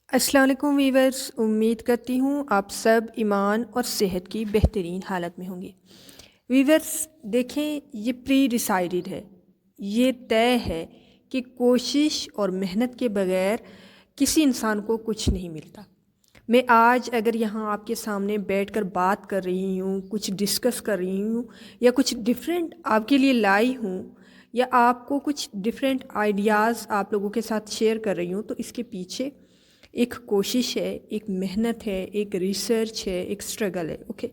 السلام علیکم ویورز، امید کرتی ہوں آپ سب ایمان اور صحت کی بہترین حالت میں ہوں گے۔ ویورز دیکھیں، یہ پری ڈیسائیڈڈ ہے، یہ طے ہے کہ کوشش اور محنت کے بغیر کسی انسان کو کچھ نہیں ملتا۔ میں آج اگر یہاں آپ کے سامنے بیٹھ کر بات کر رہی ہوں، کچھ ڈسکس کر رہی ہوں یا کچھ ڈیفرنٹ آپ کے لیے لائی ہوں یا آپ کو کچھ ڈیفرنٹ آئیڈیاز آپ لوگوں کے ساتھ شیئر کر رہی ہوں، تو اس کے پیچھے ایک کوشش ہے، ایک محنت ہے، ایک ریسرچ ہے، ایک اسٹرگل ہے۔ اوکے،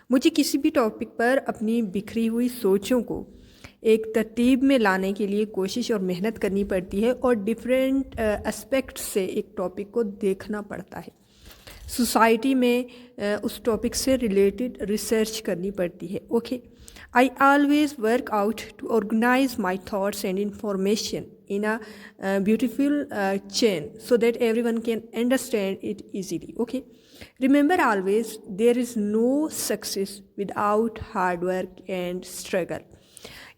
مجھے کسی بھی ٹاپک پر اپنی بکھری ہوئی سوچوں کو ایک ترتیب میں لانے کے لیے کوشش اور محنت کرنی پڑتی ہے اور ڈفرینٹ اسپیکٹ سے ایک ٹاپک کو دیکھنا پڑتا ہے۔ سوسائٹی میں اس ٹاپک سے ریلیٹڈ ریسرچ کرنی پڑتی ہے۔ Okay, I always work out to organize my thoughts and information in a beautiful chain so that everyone can understand it easily. Okay, remember always, there is no success without hard work and struggle.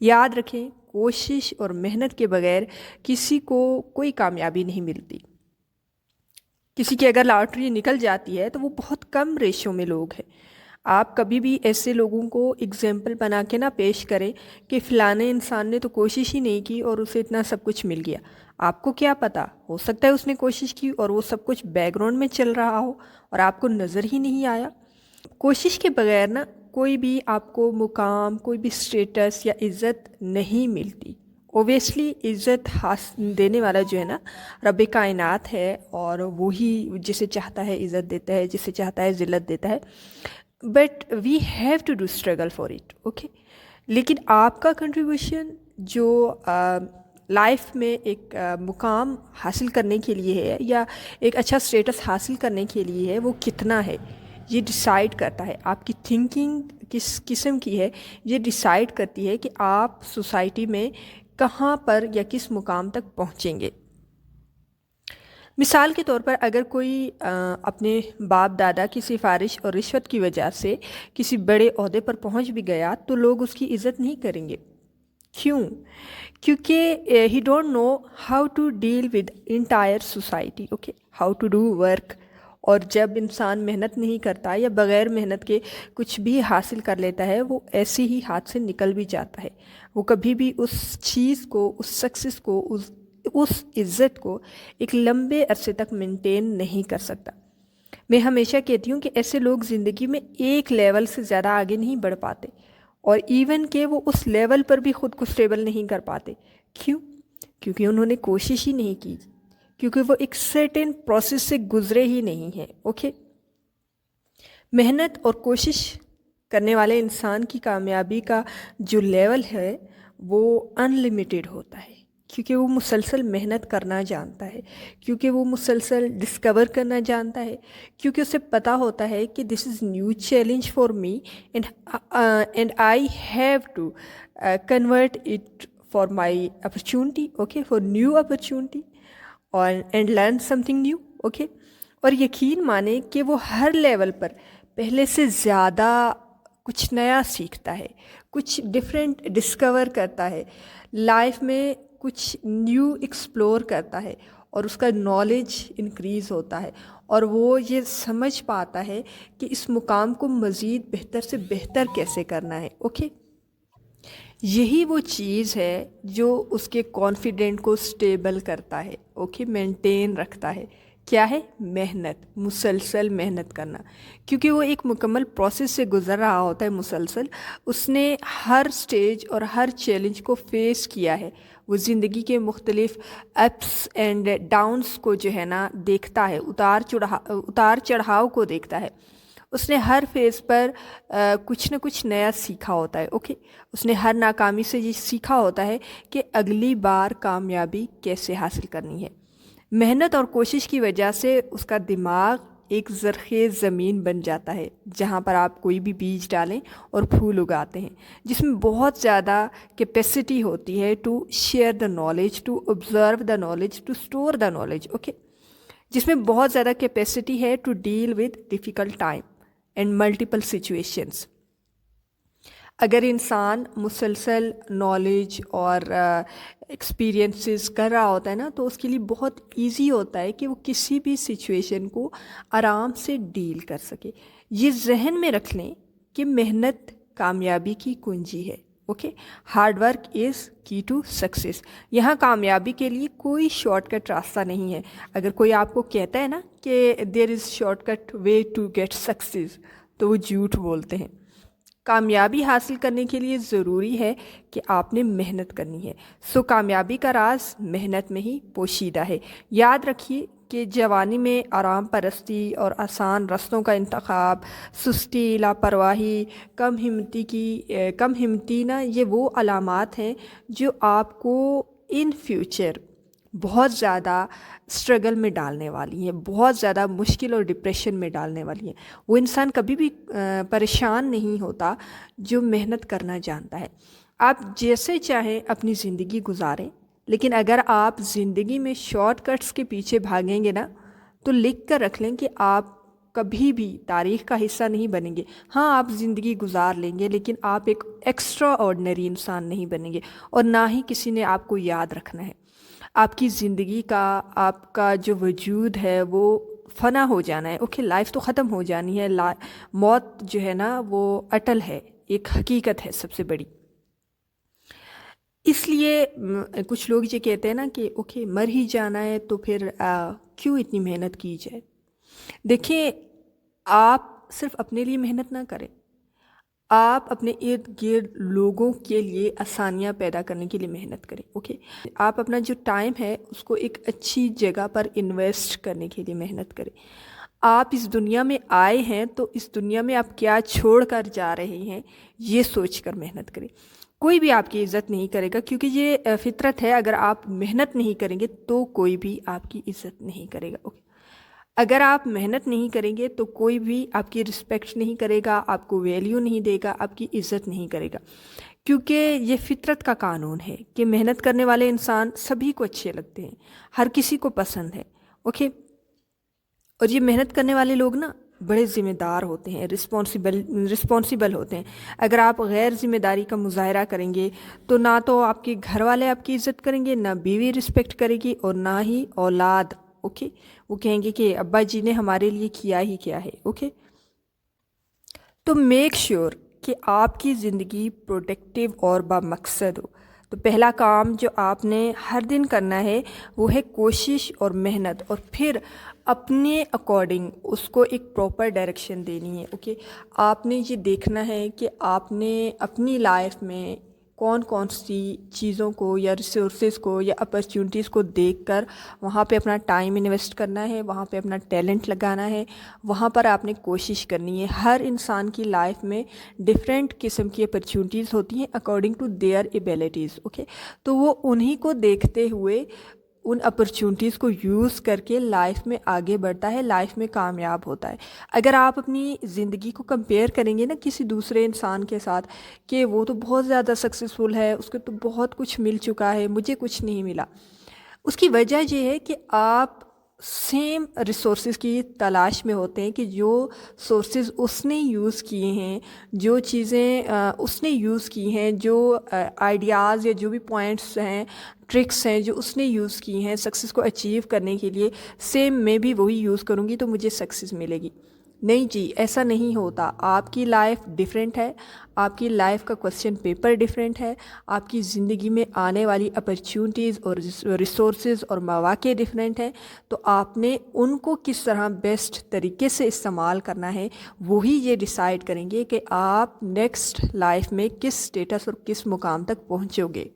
یاد رکھیں، کوشش اور محنت کے بغیر کسی کو کوئی کامیابی نہیں ملتی۔ کسی کی اگر لاٹری نکل جاتی ہے تو وہ بہت کم ریشو میں لوگ ہیں۔ آپ کبھی بھی ایسے لوگوں کو اگزامپل بنا کے نہ پیش کریں کہ فلانے انسان نے تو کوشش ہی نہیں کی اور اسے اتنا سب کچھ مل گیا۔ آپ کو کیا پتہ، ہو سکتا ہے اس نے کوشش کی اور وہ سب کچھ بیک گراؤنڈ میں چل رہا ہو اور آپ کو نظر ہی نہیں آیا۔ کوشش کے بغیر نا کوئی بھی آپ کو مقام، کوئی بھی اسٹیٹس یا عزت نہیں ملتی۔ اوبیسلی عزت دینے والا جو ہے نا رب کائنات ہے، اور وہی جسے چاہتا ہے عزت دیتا ہے، جسے چاہتا ہے ذلت دیتا ہے۔ But we have to do struggle for it. Okay, لیکن آپ کا کنٹریبیوشن جو لائف میں ایک مقام حاصل کرنے کے لیے ہے یا ایک اچھا اسٹیٹس حاصل کرنے کے لیے ہے، وہ کتنا ہے یہ ڈیسائیڈ کرتا ہے۔ آپ کی تھنکنگ کس قسم کی ہے یہ ڈیسائیڈ کرتی ہے کہ آپ سوسائٹی میں کہاں پر یا کس مقام تک پہنچیں گے۔ مثال کے طور پر اگر کوئی اپنے باپ دادا کی سفارش اور رشوت کی وجہ سے کسی بڑے عہدے پر پہنچ بھی گیا تو لوگ اس کی عزت نہیں کریں گے۔ کیوں؟ کیونکہ he don't know how to deal with entire society. Okay, how to do work. اور جب انسان محنت نہیں کرتا یا بغیر محنت کے کچھ بھی حاصل کر لیتا ہے، وہ ایسے ہی ہاتھ سے نکل بھی جاتا ہے۔ وہ کبھی بھی اس چیز کو، اس سکسیس کو، اس عزت کو ایک لمبے عرصے تک مینٹین نہیں کر سکتا۔ میں ہمیشہ کہتی ہوں کہ ایسے لوگ زندگی میں ایک لیول سے زیادہ آگے نہیں بڑھ پاتے، اور ایون کہ وہ اس لیول پر بھی خود کو سٹیبل نہیں کر پاتے۔ کیوں؟ کیونکہ انہوں نے کوشش ہی نہیں کی، کیونکہ وہ ایک سرٹن پروسیس سے گزرے ہی نہیں ہیں۔ اوکے، محنت اور کوشش کرنے والے انسان کی کامیابی کا جو لیول ہے وہ ان لمیٹیڈ ہوتا ہے، کیونکہ وہ مسلسل محنت کرنا جانتا ہے، کیونکہ وہ مسلسل ڈسکور کرنا جانتا ہے، کیونکہ اسے پتہ ہوتا ہے کہ this is new challenge for me and I have to convert it for my opportunity. Okay, for new opportunity and learn something new. Okay, اور یقین مانیں کہ وہ ہر لیول پر پہلے سے زیادہ کچھ نیا سیکھتا ہے، کچھ ڈفرینٹ ڈسکور کرتا ہے، لائف میں کچھ نیو ایکسپلور کرتا ہے، اور اس کا نالج انکریز ہوتا ہے، اور وہ یہ سمجھ پاتا ہے کہ اس مقام کو مزید بہتر سے بہتر کیسے کرنا ہے۔ اوکے، یہی وہ چیز ہے جو اس کے کانفیڈنٹ کو سٹیبل کرتا ہے۔ اوکے، مینٹین رکھتا ہے۔ کیا ہے؟ محنت، مسلسل محنت کرنا، کیونکہ وہ ایک مکمل پروسیس سے گزر رہا ہوتا ہے مسلسل۔ اس نے ہر سٹیج اور ہر چیلنج کو فیس کیا ہے۔ وہ زندگی کے مختلف اپس اینڈ ڈاؤنس کو جو ہے نا دیکھتا ہے، اتار چڑھاؤ کو دیکھتا ہے۔ اس نے ہر فیز پر کچھ نہ کچھ نیا سیکھا ہوتا ہے۔ اوکے، اس نے ہر ناکامی سے یہ سیکھا ہوتا ہے کہ اگلی بار کامیابی کیسے حاصل کرنی ہے۔ محنت اور کوشش کی وجہ سے اس کا دماغ ایک زرخیز زمین بن جاتا ہے، جہاں پر آپ کوئی بھی بیج ڈالیں اور پھول اگاتے ہیں، جس میں بہت زیادہ کیپیسٹی ہوتی ہے to share the knowledge, to observe the knowledge, to store the knowledge. Okay, جس میں بہت زیادہ کیپیسٹی ہے to deal with difficult time and multiple situations. اگر انسان مسلسل نالج اور ایکسپیرینسز کر رہا ہوتا ہے نا، تو اس کے لیے بہت ایزی ہوتا ہے کہ وہ کسی بھی سچویشن کو آرام سے ڈیل کر سکے۔ یہ ذہن میں رکھ لیں کہ محنت کامیابی کی کنجی ہے۔ اوکے، ہارڈ ورک از کی ٹو سکسیس۔ یہاں کامیابی کے لیے کوئی شارٹ کٹ راستہ نہیں ہے۔ اگر کوئی آپ کو کہتا ہے نا کہ there is short cut way to get success, تو وہ جھوٹ بولتے ہیں۔ کامیابی حاصل کرنے کے لیے ضروری ہے کہ آپ نے محنت کرنی ہے۔ کامیابی کا راز محنت میں ہی پوشیدہ ہے۔ یاد رکھیے کہ جوانی میں آرام پرستی اور آسان رستوں کا انتخاب، سستی، لاپرواہی، کم ہمتی نا، یہ وہ علامات ہیں جو آپ کو ان فیوچر بہت زیادہ اسٹرگل میں ڈالنے والی ہیں، بہت زیادہ مشکل اور ڈپریشن میں ڈالنے والی ہیں۔ وہ انسان کبھی بھی پریشان نہیں ہوتا جو محنت کرنا جانتا ہے۔ آپ جیسے چاہیں اپنی زندگی گزاریں، لیکن اگر آپ زندگی میں شارٹ کٹس کے پیچھے بھاگیں گے نا، تو لکھ کر رکھ لیں کہ آپ کبھی بھی تاریخ کا حصہ نہیں بنیں گے۔ ہاں، آپ زندگی گزار لیں گے، لیکن آپ ایک ایکسٹرا آرڈنری انسان نہیں بنیں گے، اور نہ ہی کسی نے آپ کو یاد رکھنا ہے۔ آپ کی زندگی کا، آپ کا جو وجود ہے وہ فنا ہو جانا ہے۔ اوکے، لائف تو ختم ہو جانی ہے، موت جو ہے نا وہ اٹل ہے، ایک حقیقت ہے سب سے بڑی۔ اس لیے کچھ لوگ یہ کہتے ہیں نا کہ اوکے مر ہی جانا ہے تو پھر کیوں اتنی محنت کی جائے۔ دیکھیں، آپ صرف اپنے لیے محنت نہ کریں، آپ اپنے ارد گرد لوگوں کے لیے آسانیاں پیدا کرنے کے لیے محنت کریں۔ اوکے، آپ اپنا جو ٹائم ہے اس کو ایک اچھی جگہ پر انویسٹ کرنے کے لیے محنت کریں۔ آپ اس دنیا میں آئے ہیں تو اس دنیا میں آپ کیا چھوڑ کر جا رہے ہیں، یہ سوچ کر محنت کریں۔ کوئی بھی آپ کی عزت نہیں کرے گا، کیونکہ یہ فطرت ہے۔ اگر آپ محنت نہیں کریں گے تو کوئی بھی آپ کی عزت نہیں کرے گا۔ اوکے، اگر آپ محنت نہیں کریں گے تو کوئی بھی آپ کی رسپیکٹ نہیں کرے گا، آپ کو ویلیو نہیں دے گا، آپ کی عزت نہیں کرے گا، کیونکہ یہ فطرت کا قانون ہے کہ محنت کرنے والے انسان سبھی کو اچھے لگتے ہیں، ہر کسی کو پسند ہے۔ اوکے، اور یہ محنت کرنے والے لوگ نا بڑے ذمہ دار ہوتے ہیں، رسپانسیبل ہوتے ہیں۔ اگر آپ غیر ذمہ داری کا مظاہرہ کریں گے تو نہ تو آپ کے گھر والے آپ کی عزت کریں گے، نہ بیوی رسپیکٹ کرے گی، اور نہ ہی اولاد۔ اوکے، وہ کہیں گے کہ ابا جی نے ہمارے لیے کیا ہی کیا ہے۔ اوکے، تو میک شیور کہ آپ کی زندگی پروڈکٹیو اور بامقصد ہو۔ تو پہلا کام جو آپ نے ہر دن کرنا ہے وہ ہے کوشش اور محنت، اور پھر اپنے اکارڈنگ اس کو ایک پراپر ڈائریکشن دینی ہے۔ اوکے، آپ نے یہ دیکھنا ہے کہ آپ نے اپنی لائف میں کون کون سی چیزوں کو یا ریسورسز کو یا اپرچونٹیز کو دیکھ کر وہاں پہ اپنا ٹائم انویسٹ کرنا ہے، وہاں پہ اپنا ٹیلنٹ لگانا ہے، وہاں پر آپ نے کوشش کرنی ہے۔ ہر انسان کی لائف میں ڈفرینٹ قسم کی اپرچونٹیز ہوتی ہیں اکارڈنگ ٹو دیئر ایبیلٹیز۔ اوکے، تو وہ انہی کو دیکھتے ہوئے ان اپرچونٹیز کو یوز کر کے لائف میں آگے بڑھتا ہے، لائف میں کامیاب ہوتا ہے۔ اگر آپ اپنی زندگی کو کمپیئر کریں گے نا کسی دوسرے انسان کے ساتھ کہ وہ تو بہت زیادہ سکسیزفل ہے، اس کو تو بہت کچھ مل چکا ہے، مجھے کچھ نہیں ملا، اس کی وجہ یہ ہے کہ آپ سیم ریسورسز کی تلاش میں ہوتے ہیں کہ جو سورسز اس نے یوز کیے ہیں، جو چیزیں اس نے یوز کی ہیں، جو آئیڈیاز یا جو بھی پوائنٹس ہیں، ٹرکس ہیں جو اس نے یوز کی ہیں سکسیز کو اچیو کرنے کے لیے، سیم میں بھی وہی یوز کروں گی تو مجھے سکسیز ملے گی۔ نہیں جی، ایسا نہیں ہوتا۔ آپ کی لائف ڈیفرنٹ ہے، آپ کی لائف کا کوسچن پیپر ڈیفرنٹ ہے، آپ کی زندگی میں آنے والی اپرچونٹیز اور ریسورسز اور مواقع ڈیفرنٹ ہیں، تو آپ نے ان کو کس طرح بیسٹ طریقے سے استعمال کرنا ہے وہی یہ ڈیسائیڈ کریں گے کہ آپ نیکسٹ لائف میں کس سٹیٹس اور کس مقام تک پہنچو گے۔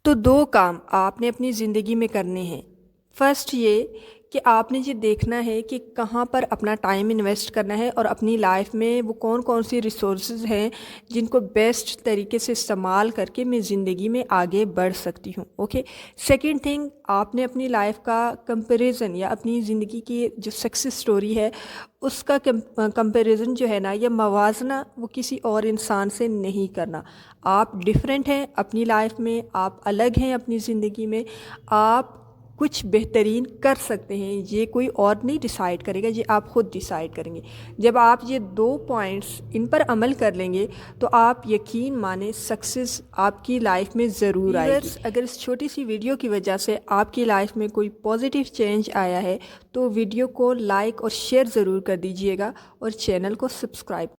تو دو کام آپ نے اپنی زندگی میں کرنے ہیں۔ فرسٹ یہ کہ آپ نے یہ دیکھنا ہے کہ کہاں پر اپنا ٹائم انویسٹ کرنا ہے، اور اپنی لائف میں وہ کون کون سی ریسورسز ہیں جن کو بیسٹ طریقے سے استعمال کر کے میں زندگی میں آگے بڑھ سکتی ہوں۔ اوکے، سیکنڈ تھنگ، آپ نے اپنی لائف کا کمپیریزن یا اپنی زندگی کی جو سکسیس سٹوری ہے اس کا کمپیریزن جو ہے نا یا موازنہ وہ کسی اور انسان سے نہیں کرنا۔ آپ ڈیفرنٹ ہیں اپنی لائف میں، آپ الگ ہیں اپنی زندگی میں، آپ کچھ بہترین کر سکتے ہیں. یہ کوئی اور نہیں ڈیسائیڈ کرے گا، یہ آپ خود ڈیسائیڈ کریں گے. جب آپ یہ 2 پوائنٹس ان پر عمل کر لیں گے تو آپ یقین مانیں سکسیس آپ کی لائف میں ضرور آئے گی. اگر اس چھوٹی سی ویڈیو کی وجہ سے آپ کی لائف میں کوئی پازیٹیو چینج آیا ہے تو ویڈیو کو لائک اور شیئر ضرور کر دیجئے گا اور چینل کو سبسکرائب